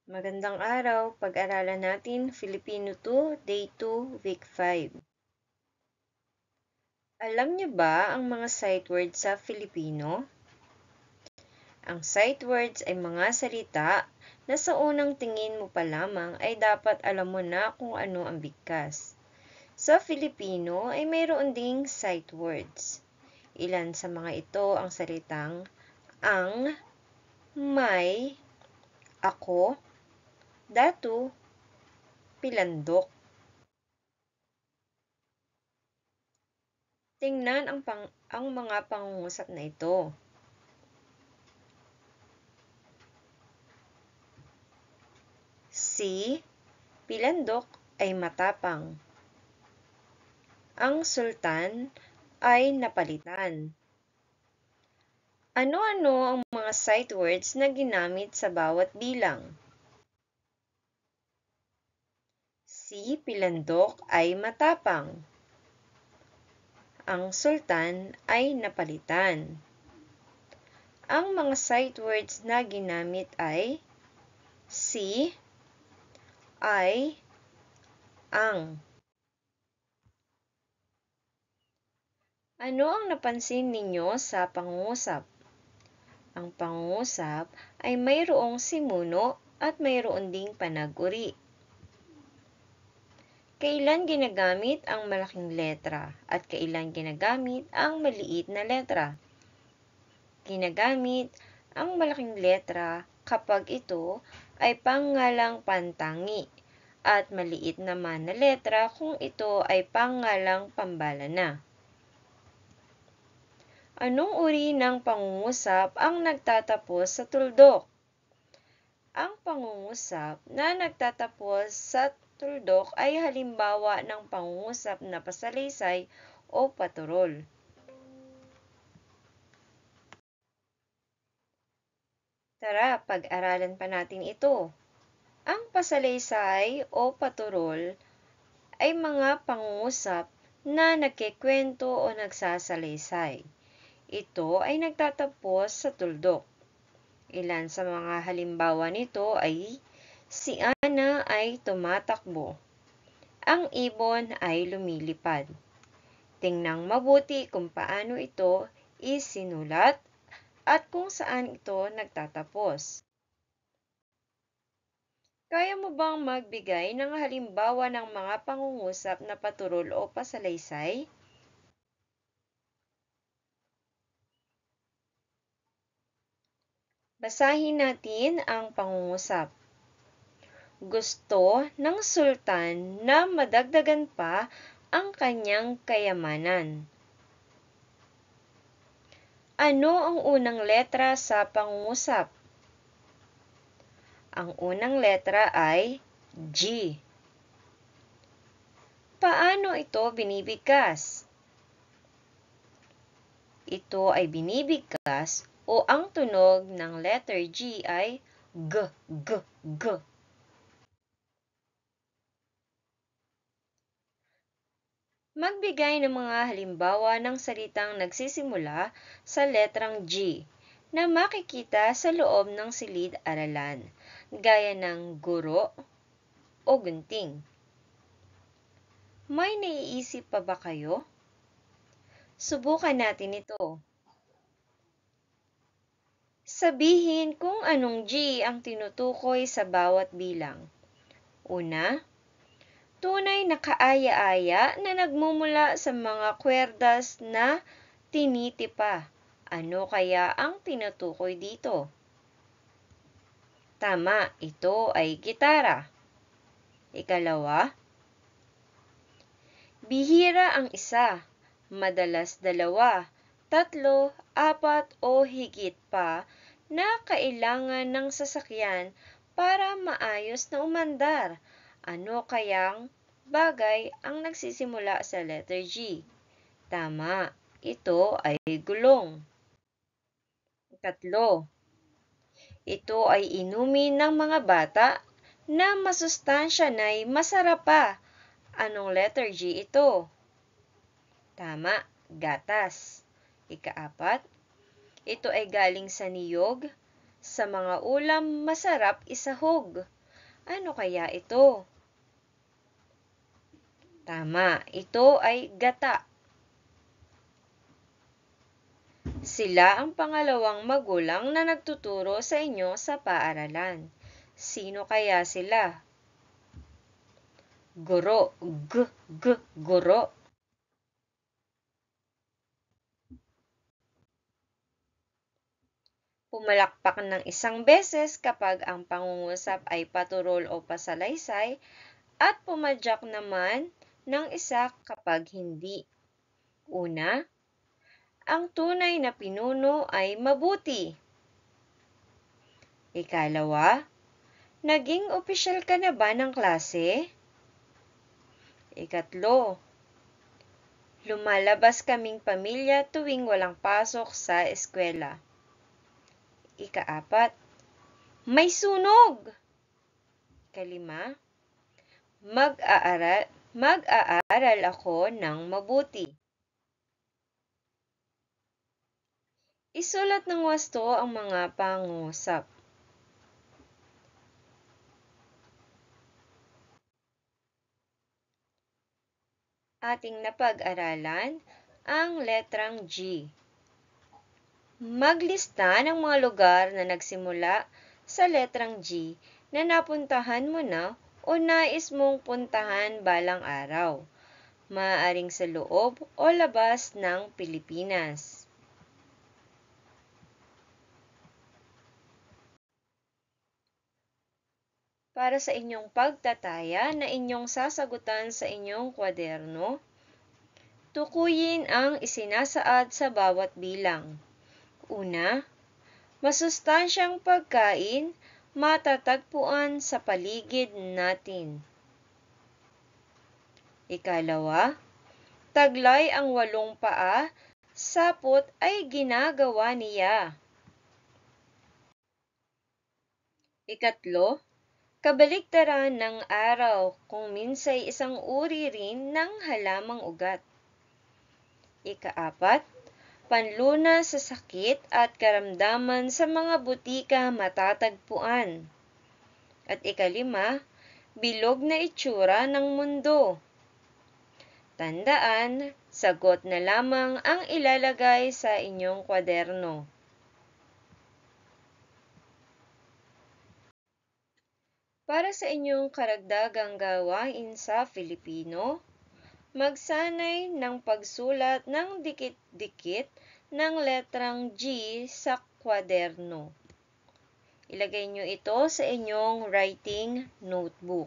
Magandang araw, pag-aralan natin Filipino 2, Day 2, Week 5. Alam niyo ba ang mga sight words sa Filipino? Ang sight words ay mga salita na sa unang tingin mo pa lamang ay dapat alam mo na kung ano ang bigkas. Sa Filipino ay mayroon ding sight words. Ilan sa mga ito ang salitang ang, may, ako, datu, pilandok. Tingnan ang mga pangungusap na ito. Si Pilandok ay matapang. Ang sultan ay napalitan. Ano-ano ang mga sight words na ginamit sa bawat bilang? Si Pilandok ay matapang. Ang sultan ay napalitan. Ang mga sight words na ginamit ay si, ay, ang. Ano ang napansin ninyo sa pangungusap? Ang pangungusap ay mayroong simuno at mayroon ding panag-uri. Kailan ginagamit ang malaking letra at kailan ginagamit ang maliit na letra? Ginagamit ang malaking letra kapag ito ay pangalang pantangi at maliit naman na letra kung ito ay pangalang pambala na. Anong uri ng pangungusap ang nagtatapos sa tuldok? Ang pangungusap na nagtatapos sa tuldok ay halimbawa ng pangungusap na pasalaysay o paturol. Tara, pag-aralan pa natin ito. Ang pasalaysay o paturol ay mga pangungusap na nagkikwento o nagsasalaysay. Ito ay nagtatapos sa tuldok. Ilan sa mga halimbawa nito ay si Ana ay tumatakbo. Ang ibon ay lumilipad. Tingnan mabuti kung paano ito isinulat at kung saan ito nagtatapos. Kaya mo bang magbigay ng halimbawa ng mga pangungusap na paturol o pasalaysay? Basahin natin ang pangungusap. Gusto ng sultan na madagdagan pa ang kanyang kayamanan. Ano ang unang letra sa pangungusap? Ang unang letra ay G. Paano ito binibigkas? Ito ay binibigkas o ang tunog ng letter G ay G, G, G. Magbigay ng mga halimbawa ng salitang nagsisimula sa letrang G na makikita sa loob ng silid-aralan, gaya ng guro o gunting. May naiisip pa ba kayo? Subukan natin ito. Sabihin kung anong G ang tinutukoy sa bawat bilang. Una, tunay na kaaya-aya na nagmumula sa mga kwerdas na tinitipa. Ano kaya ang tinutukoy dito? Tama, ito ay gitara. Ikalawa, bihira ang isa, madalas dalawa, tatlo, apat o higit pa na kailangan ng sasakyan para maayos na umandar. Ano kayang bagay ang nagsisimula sa letter G? Tama, ito ay gulong. Ikatlo, ito ay inumin ng mga bata na masustansya na'y masarap pa. Anong letter G ito? Tama, gatas. Ikaapat, ito ay galing sa niyog. Sa mga ulam masarap isahog. Ano kaya ito? Tama, ito ay gata. Sila ang pangalawang magulang na nagtuturo sa inyo sa paaralan. Sino kaya sila? Guro, guro. Pumalakpak ng isang beses kapag ang pangungusap ay paturol o pasalaysay at pumadyak naman ng isa kapag hindi. Una, ang tunay na pinuno ay mabuti. Ikalawa, naging opisyal ka na ba ng klase? Ikatlo, lumalabas kaming pamilya tuwing walang pasok sa eskwela. Ikaapat, may sunog! Kalima, mag-aaral ako ng mabuti. Isulat ng wasto ang mga pangungusap. Ating napag-aralan ang letrang G. Maglista ng mga lugar na nagsimula sa letrang G na napuntahan mo na o nais mong puntahan balang araw, maaaring sa loob o labas ng Pilipinas. Para sa inyong pagtataya na inyong sasagutan sa inyong kwaderno, tukuyin ang isinasaad sa bawat bilang. Una, masustansyang pagkain matatagpuan sa paligid natin. Ikalawa, taglay ang 8 paa, sapot ay ginagawa niya. Ikatlo, kabaligtaran ng araw kung minsay isang uri rin ng halamang ugat. Ikaapat, panlunas sa sakit at karamdaman sa mga butika matatagpuan. At ikalima, bilog na itsura ng mundo. Tandaan, sagot na lamang ang ilalagay sa inyong kwaderno. Para sa inyong karagdagang gawain sa Filipino, magsanay ng pagsulat ng dikit-dikit ng letrang G sa kwaderno. Ilagay nyo ito sa inyong writing notebook.